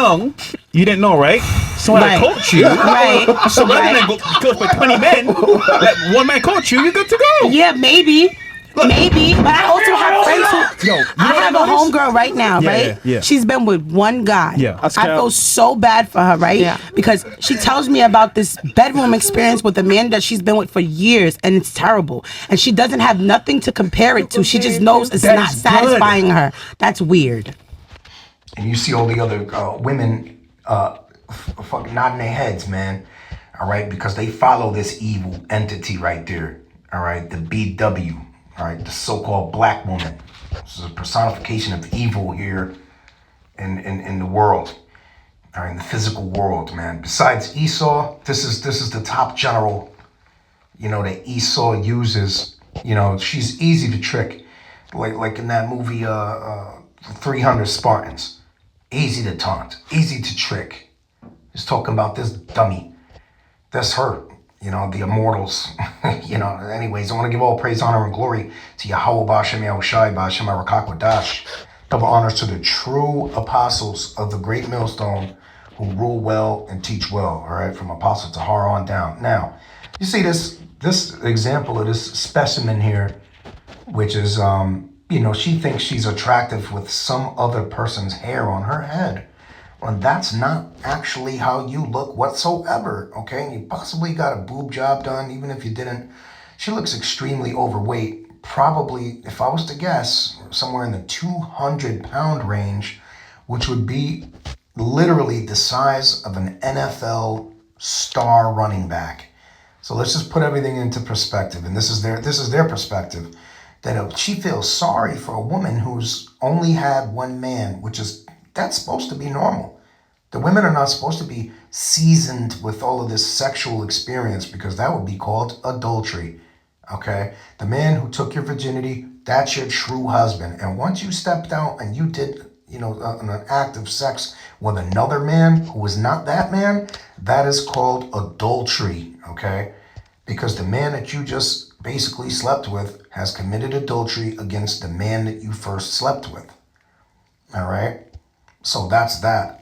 young, you didn't know, right? So when I coach you, so rather than go for 20 men, let one man coach you, you're good to go. Yeah, maybe. Maybe, but I also have friends who. I have a homegirl right now, right? Yeah. She's been with one guy. Yeah. I feel so bad for her, right? Yeah. Because she tells me about this bedroom experience with a man that she's been with for years, and it's terrible. And she doesn't have nothing to compare it to. She just knows it's not satisfying her. That's weird. And you see all the other women fucking nodding their heads, man. All right, because they follow this evil entity right there. All right, the BW. All right, the so-called black woman. This is a personification of evil here in the world. All right, in the physical world, man. Besides Esau, this is the top general, that Esau uses. She's easy to trick. Like in that movie 300 Spartans. Easy to taunt, easy to trick. He's talking about this dummy. That's her. The immortals, anyways, I want to give all praise, honor, and glory to Yahweh B'Shem Yahushai B'Shem Arakakwa. Double honors to the true apostles of the great millstone who rule well and teach well, all right, from Apostle Tahar on down. Now, you see this example of this specimen here, which is, she thinks she's attractive with some other person's hair on her head. Well, that's not actually how you look whatsoever, okay? And you possibly got a boob job done, even if you didn't. She looks extremely overweight. Probably, if I was to guess, somewhere in the 200-pound range, which would be literally the size of an NFL star running back. So let's just put everything into perspective, and this is their perspective, that she feels sorry for a woman who's only had one man, that's supposed to be normal. The women are not supposed to be seasoned with all of this sexual experience because that would be called adultery, okay? The man who took your virginity, that's your true husband. And once you stepped out and you did, an act of sex with another man who was not that man, that is called adultery, okay? Because the man that you just basically slept with has committed adultery against the man that you first slept with, all right? So that's that.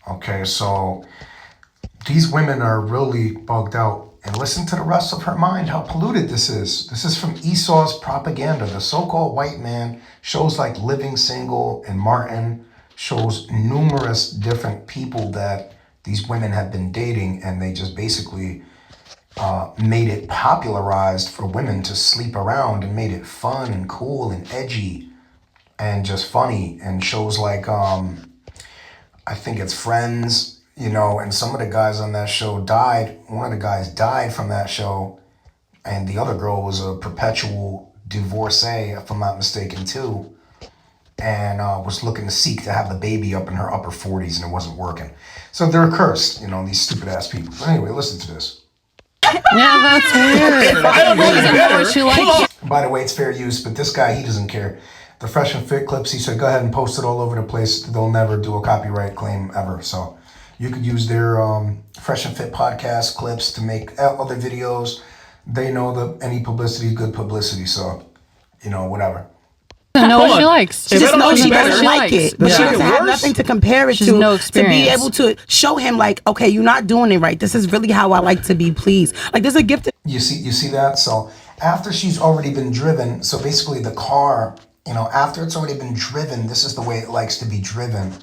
Okay, so these women are really bugged out. And listen to the rest of her mind, how polluted this is. This is from Esau's propaganda. The so-called white man, shows like Living Single and Martin, shows numerous different people that these women have been dating, and they just basically made it popularized for women to sleep around and made it fun and cool and edgy and just funny. And shows like, I think it's Friends, and some of the guys on that show died. One of the guys died from that show, and the other girl was a perpetual divorcee, if I'm not mistaken, too, and was looking to seek to have the baby up in her upper 40s, and it wasn't working. So they're cursed, these stupid ass people. But anyway, listen to this. Yeah, that's weird. I don't know what you like. By the way, it's fair use, but this guy, he doesn't care. The Fresh and Fit clips, he said, go ahead and post it all over the place. They'll never do a copyright claim ever. So you could use their Fresh and Fit podcast clips to make other videos. They know that any publicity is good publicity. So, whatever. Doesn't know what she likes. She just knows she doesn't like it, but she doesn't have nothing to compare it to. No experience. To be able to show him, like, okay, you're not doing it right. This is really how I like to be pleased. Like, there's a gift. You see that? So after she's already been driven, so basically the car, after it's already been driven, this is the way it likes to be driven.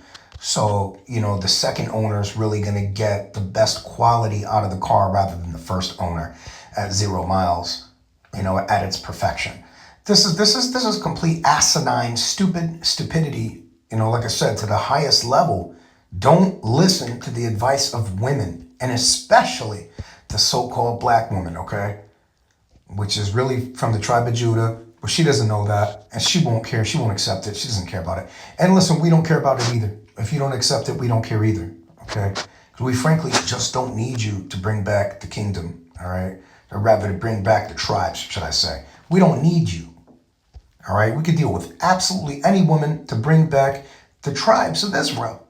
So, the second owner is really going to get the best quality out of the car rather than the first owner at 0 miles, at its perfection. This is complete asinine, stupidity, like I said, to the highest level. Don't listen to the advice of women, and especially the so-called black woman, okay? Which is really from the tribe of Judah, but she doesn't know that, and she won't care. She won't accept it. She doesn't care about it. And listen, we don't care about it either. If you don't accept it, we don't care either, okay? Because we frankly just don't need you to bring back the kingdom, all right? Or rather, to bring back the tribes, should I say. We don't need you. All right, we could deal with absolutely any woman to bring back the tribes of Israel.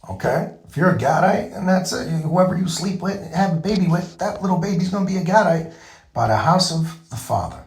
Okay, if you're a Gadite and that's whoever you sleep with, and have a baby with, that little baby's gonna be a Gadite by the house of the Father.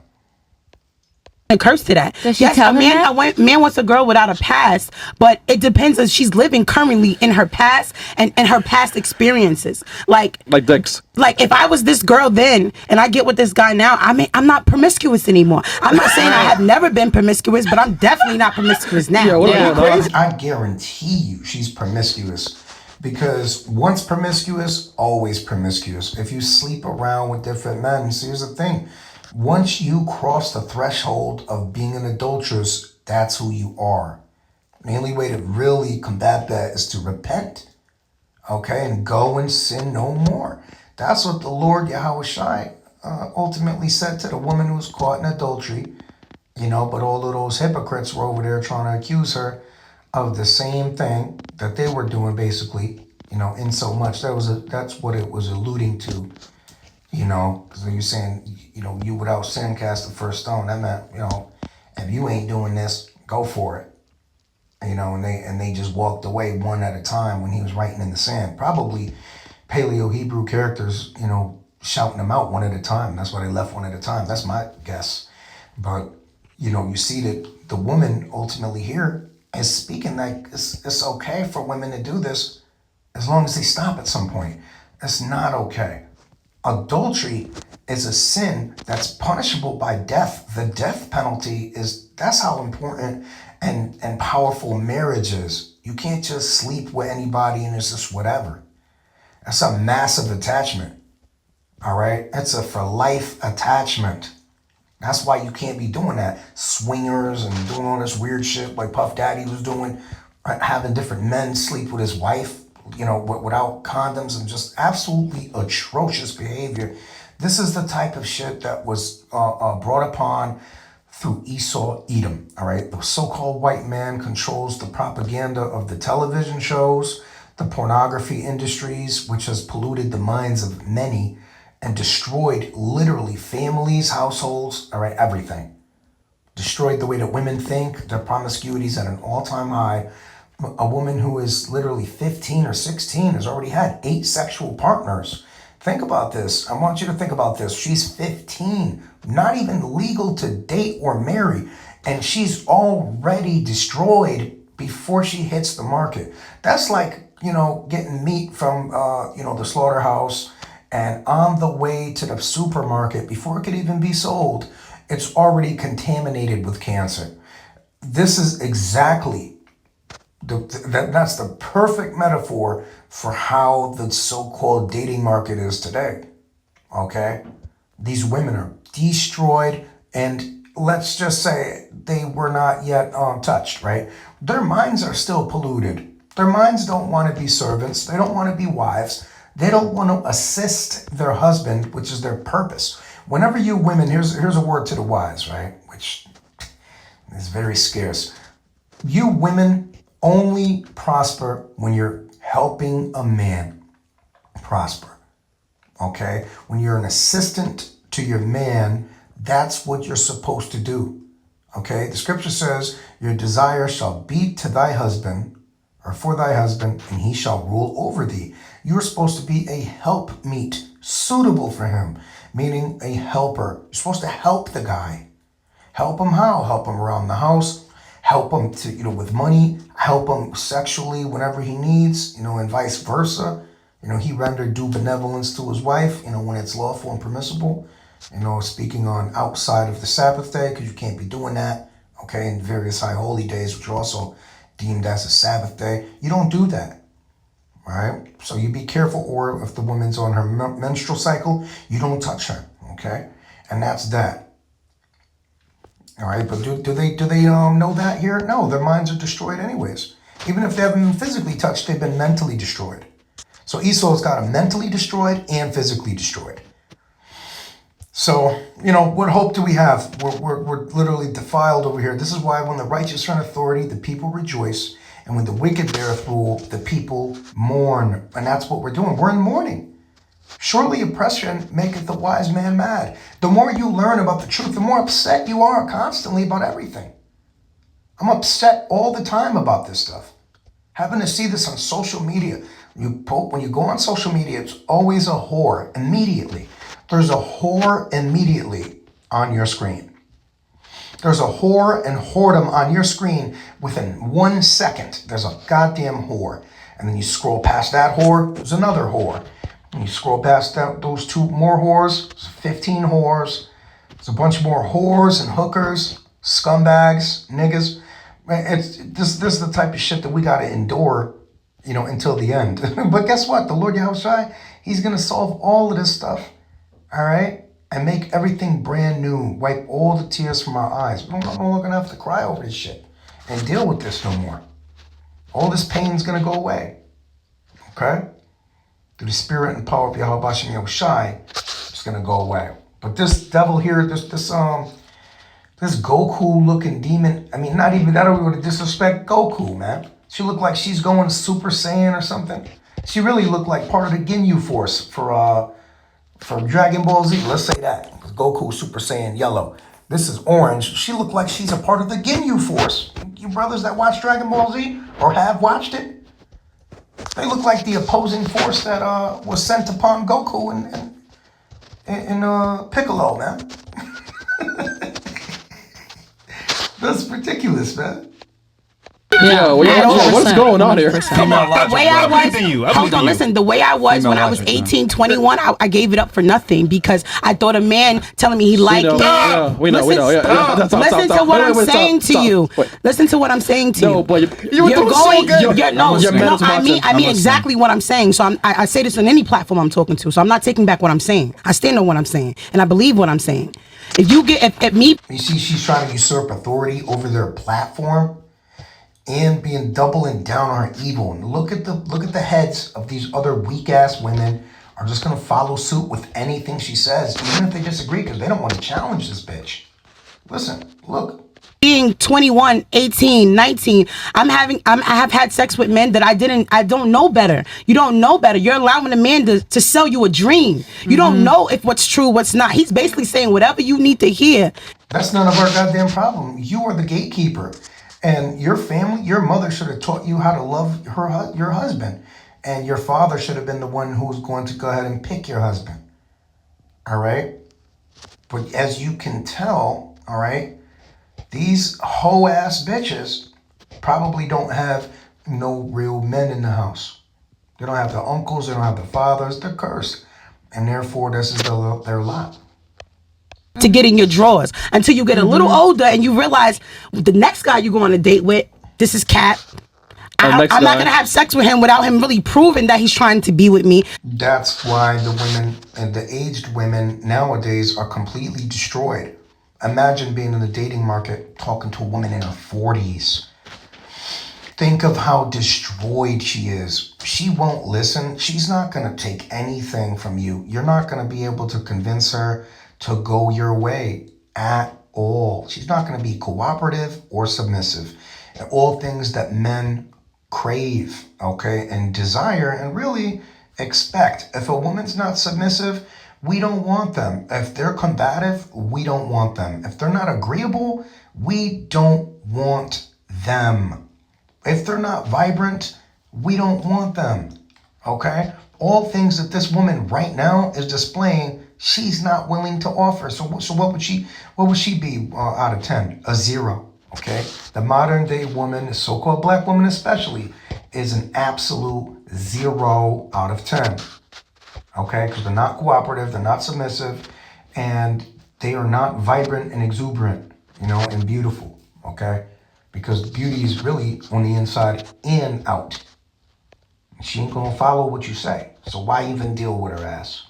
and curse to that. Does she tell him that? Man wants a girl without a past, but it depends if she's living currently in her past and her past experiences. Like dicks. Like if I was this girl then and I get with this guy now, I'm not promiscuous anymore. I'm not saying I have never been promiscuous, but I'm definitely not promiscuous now. I guarantee you she's promiscuous. Because once promiscuous, always promiscuous. If you sleep around with different men, see, here's the thing. Once you cross the threshold of being an adulteress, that's who you are. The only way to really combat that is to repent, okay, and go and sin no more. That's what the Lord Yahweh Shai ultimately said to the woman who was caught in adultery, but all of those hypocrites were over there trying to accuse her of the same thing that they were doing, basically, in so much. That's what it was alluding to. Because you're saying, you without sin cast the first stone. That meant, if you ain't doing this, go for it. And they just walked away one at a time when he was writing in the sand. Probably Paleo Hebrew characters, shouting them out one at a time. That's why they left one at a time. That's my guess. But, you see that the woman ultimately here is speaking like it's okay for women to do this as long as they stop at some point. It's not okay. Adultery is a sin that's punishable by death. The death penalty that's how important and powerful marriage is. You can't just sleep with anybody and it's just whatever. That's a massive attachment. All right? It's a for life attachment. That's why you can't be doing that. Swingers and doing all this weird shit like Puff Daddy was doing, having different men sleep with his wife, without condoms, and just absolutely atrocious behavior. This is the type of shit that was brought upon through Esau Edom, all right? The so-called white man controls the propaganda of the television shows, the pornography industries, which has polluted the minds of many and destroyed literally families, households, all right, everything. Destroyed the way that women think. Their promiscuity is at an all-time high. A woman who is literally 15 or 16 has already had 8 sexual partners. Think about this. I want you to think about this. She's 15, not even legal to date or marry, and she's already destroyed before she hits the market. That's like, getting meat from, the slaughterhouse, and on the way to the supermarket, before it could even be sold, it's already contaminated with cancer. This is exactly that's the perfect metaphor for how the so-called dating market is today. Okay? These women are destroyed, and let's just say they were not yet touched, right? Their minds are still polluted. Their minds don't want to be servants. They don't want to be wives. They don't want to assist their husband, which is their purpose. Whenever you women, here's a word to the wise, right? Which is very scarce. You women only prosper when you're helping a man prosper, okay? When you're an assistant to your man, that's what you're supposed to do, okay? The scripture says, your desire shall be to thy husband, or for thy husband, and he shall rule over thee. You're supposed to be a helpmeet, suitable for him, meaning a helper. You're supposed to help the guy. Help him how? Help him around the house. Help him to, with money, help him sexually whenever he needs, and vice versa. He rendered due benevolence to his wife, when it's lawful and permissible. Speaking on outside of the Sabbath day, because you can't be doing that, okay, in various high holy days, which are also deemed as a Sabbath day. You don't do that, all right? So you be careful, or if the woman's on her menstrual cycle, you don't touch her, okay? And that's that. All right, but do they know that here? No, their minds are destroyed anyways. Even if they haven't been physically touched, they've been mentally destroyed. So Esau's got them mentally destroyed and physically destroyed. So, what hope do we have? We're literally defiled over here. This is why when the righteous are in authority, the people rejoice. And when the wicked beareth rule, the people mourn. And that's what we're doing. We're in mourning. Surely oppression maketh the wise man mad. The more you learn about the truth, the more upset you are constantly about everything. I'm upset all the time about this stuff. Having to see this on social media. When you go on social media, it's always a whore immediately. There's a whore immediately on your screen. There's a whore and whoredom on your screen within 1 second. There's a goddamn whore. And then you scroll past that whore, there's another whore. And you scroll past those 2 more whores, there's 15 whores. There's a bunch more whores and hookers, scumbags, niggas. This is the type of shit that we gotta endure, until the end. But guess what? The Lord Yahushua, he's gonna solve all of this stuff, all right? And make everything brand new, wipe all the tears from our eyes. We're no longer gonna have to cry over this shit and deal with this no more. All this pain's gonna go away, okay? Through the spirit and power of Yahweh Bashem Yahushai, it's gonna go away. But this devil here, this Goku looking demon, I mean, not even that, we would disrespect Goku, man. She looked like she's going Super Saiyan or something. She really looked like part of the Ginyu Force for Dragon Ball Z. Let's say that. Goku Super Saiyan yellow. This is orange. She looked like she's a part of the Ginyu Force. You brothers that watch Dragon Ball Z or have watched it, they look like the opposing force that was sent upon Goku and Piccolo, man. That's ridiculous, man. Yeah, what's going on here? The way I was, hold on, listen. The way I was when I was 18, 21, I gave it up for nothing because I thought a man telling me he liked me. We know. Listen to what I'm saying to you. Listen to what I'm saying to you. No, but you're going. I mean exactly what I'm saying. So I say this on any platform I'm talking to. So I'm not taking back what I'm saying. I stand on what I'm saying, and I believe what I'm saying. If you get if me, you see, she's trying to usurp authority over their platform. And being doubling down on her evil. And look at the heads of these other weak ass women are just gonna follow suit with anything she says, even if they disagree, because they don't want to challenge this bitch. Listen, look. Being 21, 18, 19, I have had sex with men that I don't know better. You don't know better. You're allowing a man to sell you a dream. You don't know if what's true, what's not. He's basically saying whatever you need to hear. That's none of our goddamn problem. You are the gatekeeper. And your family, your mother should have taught you how to love your husband. And your father should have been the one who was going to go ahead and pick your husband. All right? But as you can tell, all right, these hoe-ass bitches probably don't have no real men in the house. They don't have the uncles, they don't have the fathers. They're cursed. And therefore, this is their lot. To get in your drawers until you get a little older and you realize the next guy you go on a date with, this is Cat. I'm not going to have sex with him without him really proving that he's trying to be with me. That's why the women and the aged women nowadays are completely destroyed. Imagine being in the dating market talking to a woman in her 40s. Think of how destroyed she is. She won't listen. She's not going to take anything from you. You're not going to be able to convince her to go your way at all. She's not going to be cooperative or submissive. And all things that men crave, okay, and desire and really expect. If a woman's not submissive, we don't want them. If they're combative, we don't want them. If they're not agreeable, we don't want them. If they're not vibrant, we don't want them, okay? All things that this woman right now is displaying, she's not willing to offer. So what would she be out of 10? A 0, okay? The modern day woman, the so-called black woman especially, is an absolute 0 out of 10, okay? Because they're not cooperative, they're not submissive, and they are not vibrant and exuberant, and beautiful, okay? Because beauty is really on the inside and out. She ain't gonna follow what you say. So why even deal with her ass?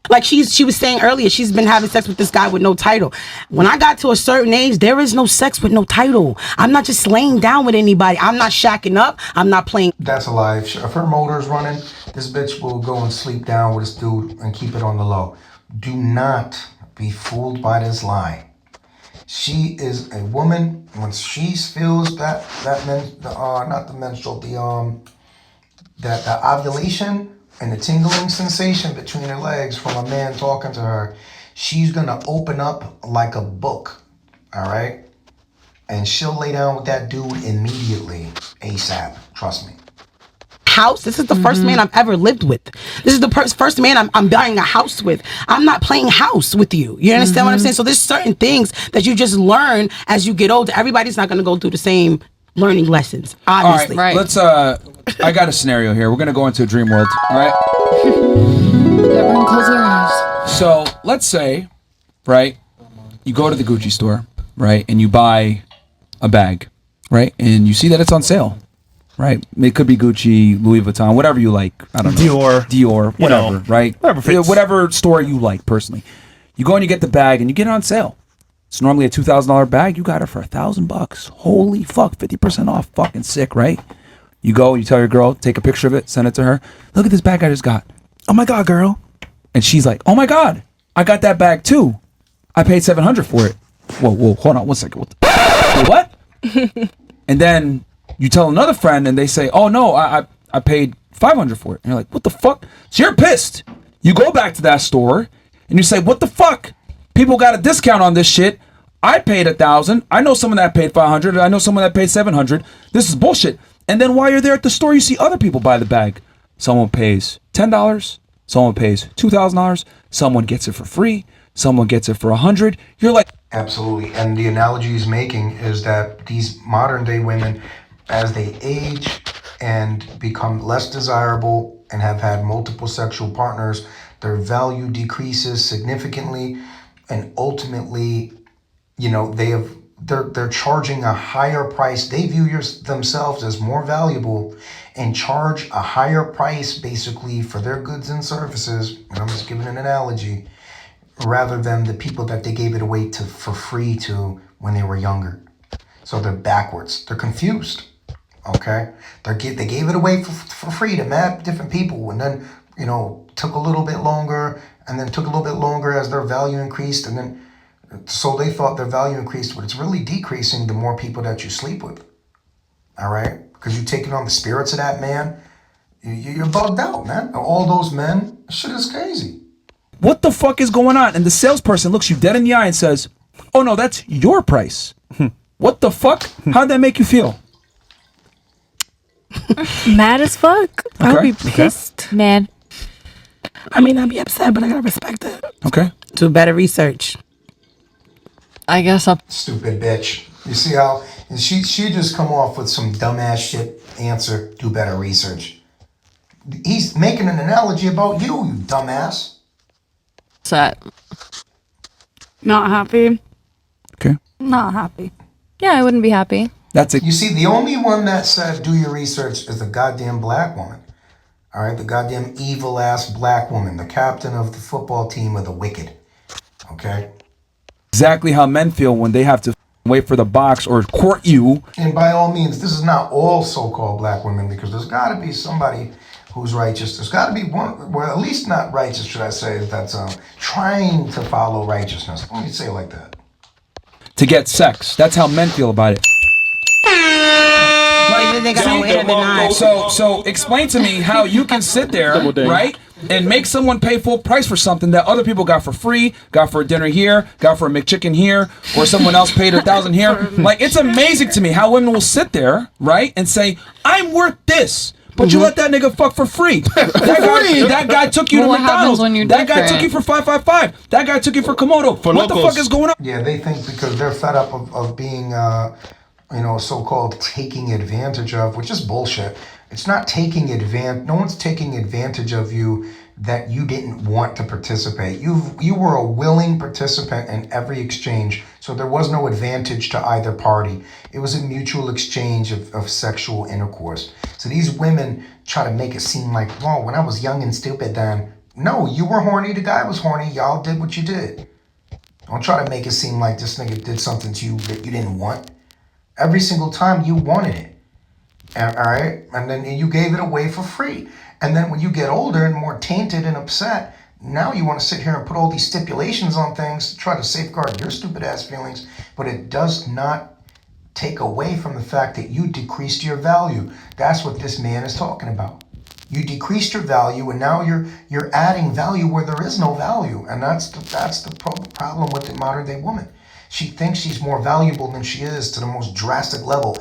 Like she was saying earlier, she's been having sex with this guy with no title. When I got to a certain age, there is no sex with no title. I'm not just laying down with anybody. I'm not shacking up. I'm not playing. That's a lie. If her motor's running, this bitch will go and sleep down with this dude and keep it on the low. Do not be fooled by this lie. She is a woman. When she feels the ovulation and the tingling sensation between her legs from a man talking to her, she's gonna open up like a book, all right? And she'll lay down with that dude immediately, ASAP, trust me. house. This is the first man I've ever lived with. This is the first man I'm buying a house with. I'm not playing house with you. You understand what I'm saying? So there's certain things that you just learn as you get older. Everybody's not going to go through the same learning lessons, obviously. All right, let's, I got a scenario here. We're going to go into a dream world, all right? Everyone close their eyes. So let's say, right, you go to the Gucci store, right, and you buy a bag, right, and you see that it's on sale, right? It could be Gucci, Louis Vuitton, whatever you like. I don't know. Dior, whatever, right? Whatever store you like personally. You go and you get the bag and you get it on sale. It's normally a $2,000 bag. You got it for $1,000. Holy fuck, 50% off. Fucking sick, right? You go, you tell your girl, take a picture of it, send it to her. Look at this bag I just got. Oh my God, girl. And she's like, oh my God, I got that bag too. I paid $700 for it. Whoa, hold on 1 second. What? And then you tell another friend and they say, oh no, I paid $500 for it. And you're like, what the fuck? So you're pissed. You go back to that store and you say, what the fuck? People got a discount on this shit. I paid $1,000. I know someone that paid $500. I know someone that paid $700. This is bullshit. And then while you're there at the store, you see other people buy the bag. Someone pays $10. Someone pays $2,000. Someone gets it for free. Someone gets it for $100. You're like, absolutely. And the analogy he's making is that these modern day women, as they age and become less desirable and have had multiple sexual partners, their value decreases significantly. And ultimately, they're charging a higher price. They view themselves as more valuable and charge a higher price basically for their goods and services. And I'm just giving an analogy, rather than the people that they gave it away to for free to when they were younger. So they're backwards. They're confused. Okay, they gave it away for free to mad different people, and then took a little bit longer. And then took a little bit longer as their value increased. And then, so they thought their value increased, but it's really decreasing the more people that you sleep with. All right? Because you're taking on the spirits of that man. You're bugged out, man. All those men, shit is crazy. what the fuck is going on? And the salesperson looks you dead in the eye and says, oh no, that's your price. What the fuck? How'd that make you feel? Mad as fuck. I would be pissed. Mad. I mean, I'd be upset, but I gotta respect it. Okay. Do better research. I guess I'll... Stupid bitch. You see how she just come off with some dumbass shit answer, do better research. He's making an analogy about you, you dumbass. Set. Not happy. Okay. Not happy. Yeah, I wouldn't be happy. That's it. You see, the only one that said do your research is the goddamn black woman. All right, the goddamn evil ass black woman, the captain of the football team of the Wicked. Okay? Exactly how men feel when they have to wait for the box or court you. And by all means, this is not all so-called black women, because there's got to be somebody who's righteous. There's got to be one, well, at least not righteous, should I say, that's trying to follow righteousness. Let me say it like that. To get sex. That's how men feel about it. So explain to me how you can sit there, right, and make someone pay full price for something that other people got for free, got for a dinner here, got for a McChicken here, or someone else paid $1,000 here. Like, it's amazing to me how women will sit there, right, and say, I'm worth this. But you let that nigga fuck for free. That guy took you to McDonald's. That guy took you for 555. That guy took you for Komodo. What the fuck is going on? Yeah, they think because they're fed up of being, so-called taking advantage of, which is bullshit. It's not taking advantage. No one's taking advantage of you that you didn't want to participate. You were a willing participant in every exchange, so there was no advantage to either party. It was a mutual exchange of sexual intercourse. So these women try to make it seem like, well, when I was young and stupid then, no, you were horny, the guy was horny, y'all did what you did. Don't try to make it seem like this nigga did something to you that you didn't want. Every single time you wanted it. All right? And then you gave it away for free. And then when you get older and more tainted and upset, now you want to sit here and put all these stipulations on things to try to safeguard your stupid ass feelings, but it does not take away from the fact that you decreased your value. That's what this man is talking about. You decreased your value, and now you're adding value where there is no value, and that's the problem with the modern day woman. She thinks she's more valuable than she is to the most drastic level.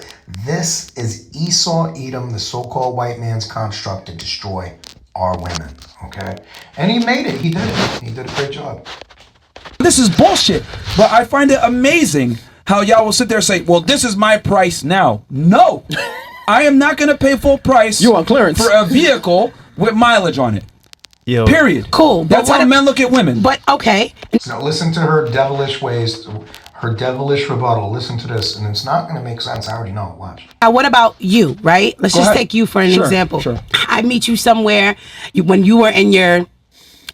This is Esau Edom, the so-called white man's construct to destroy our women, okay? And he made it. He did it. He did a great job. This is bullshit. But I find it amazing how y'all will sit there and say, well, this is my price now. No. I am not going to pay full price You on clearance. for a vehicle with mileage on it. Yo. Period. Cool, but That's what how if- men look at women. But okay, Now listen to her devilish ways, her devilish rebuttal. Listen to this, and it's not going to make sense. I already know. Watch. now what about you, right? Let's Go just ahead. take you for an Sure, example. sure. I meet you somewhere when you were in your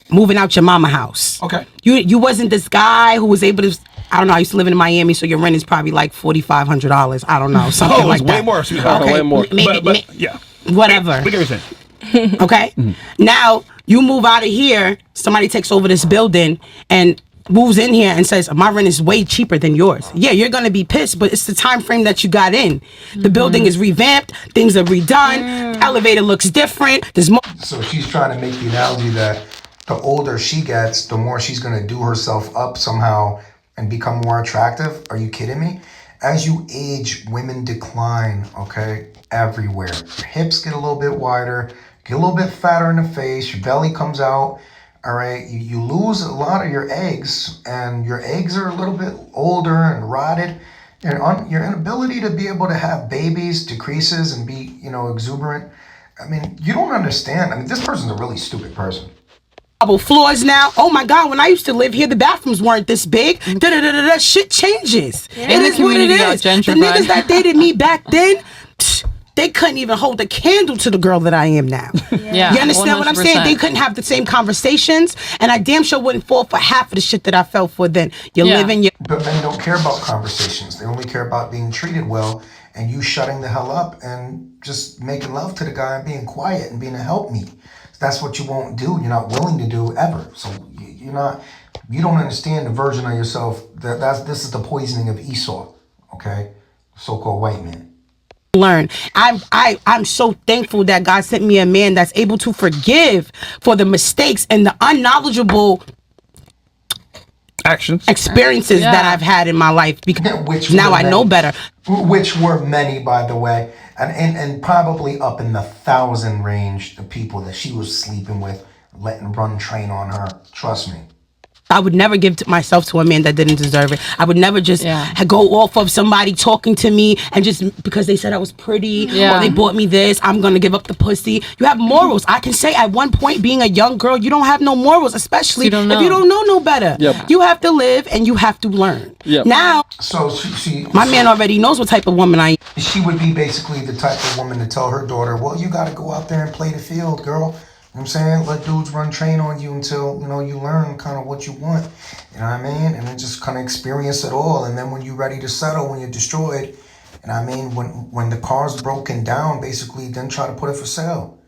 moving out your mama house. Okay. You wasn't this guy who was able to. I don't know. I used to live in Miami, so your rent is probably like $4,500. I don't know, something Oh, like it's way that. more, sweetheart. Okay, Way more. Maybe, But yeah. whatever. We get what you're saying. Okay. Now you move out of here. Somebody takes over this building and moves in here and says my rent is way cheaper than yours. Yeah, you're gonna be pissed, but it's the time frame that you got in. The building is revamped. Things are redone. The elevator looks different. There's more. So she's trying to make the analogy that the older she gets, the more she's going to do herself up somehow and become more attractive. Are you kidding me? As you age, women decline, okay, everywhere. Your hips get a little bit wider, get a little bit fatter in the face, your belly comes out, all right? You lose a lot of your eggs, and your eggs are a little bit older and rotted. Your inability to be able to have babies decreases and be, exuberant. I mean, you don't understand. I mean, this person's a really stupid person. Marble floors now. Oh my God! When I used to live here, the bathrooms weren't this big. Da-da-da-da-da. Shit changes. It And the is what it community got is. The gentrified. niggas that dated me back then, they couldn't even hold a candle to the girl that I am now. Yeah, You understand what I'm saying? 100%. They couldn't have the same conversations, and I damn sure wouldn't fall for half of the shit that I fell for then. You're Yeah. living your. But men don't care about conversations. They only care about being treated well and you shutting the hell up and just making love to the guy and being quiet and being a helpmeet. That's what you won't do. You're not willing to do ever. So you're not. You don't understand the version of yourself. This is the poisoning of Esau. Okay, so-called white man. Learn. I'm so thankful that God sent me a man that's able to forgive for the mistakes and the unknowledgeable Actions. experiences Yeah. that I've had in my life because Which now were I know many. better. Which were many, by the way, and probably up in the 1,000 range, the people that she was sleeping with, letting run train on her. Trust me. I would never give myself to a man that didn't deserve it. I would never just go off of somebody talking to me and just because they said I was pretty or they bought me this, I'm going to give up the pussy. You have morals. I can say at one point being a young girl, you don't have no morals, especially You don't if you don't know no better. Yep. You have to live and you have to learn. Yep. Now, So she my man already knows what type of woman I am. she would be basically the type of woman to tell her daughter, well, you got to go out there and play the field, girl. You know what I'm saying? Let dudes run train on you until, you learn kind of what you want. You know what I mean? And then just kind of experience it all. And then when you're ready to settle, when you're destroyed, you know what I mean? When the car's broken down, basically, then try to put it for sale.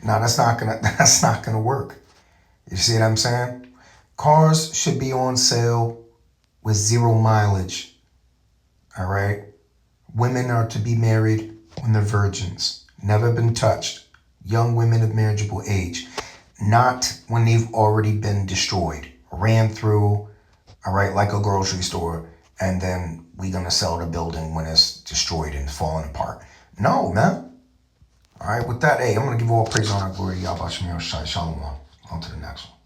Now, that's not gonna work. You see what I'm saying? Cars should be on sale with 0 mileage. All right? Women are to be married when they're virgins, never been touched. Young women of marriageable age, not when they've already been destroyed, ran through, all right, like a grocery store, and then we're gonna sell the building when it's destroyed and falling apart. No, man. All right, with that, hey, I'm gonna give all praise, honor, glory to Yahweh Shem Yahweh Shai. Shalom. On to the next one.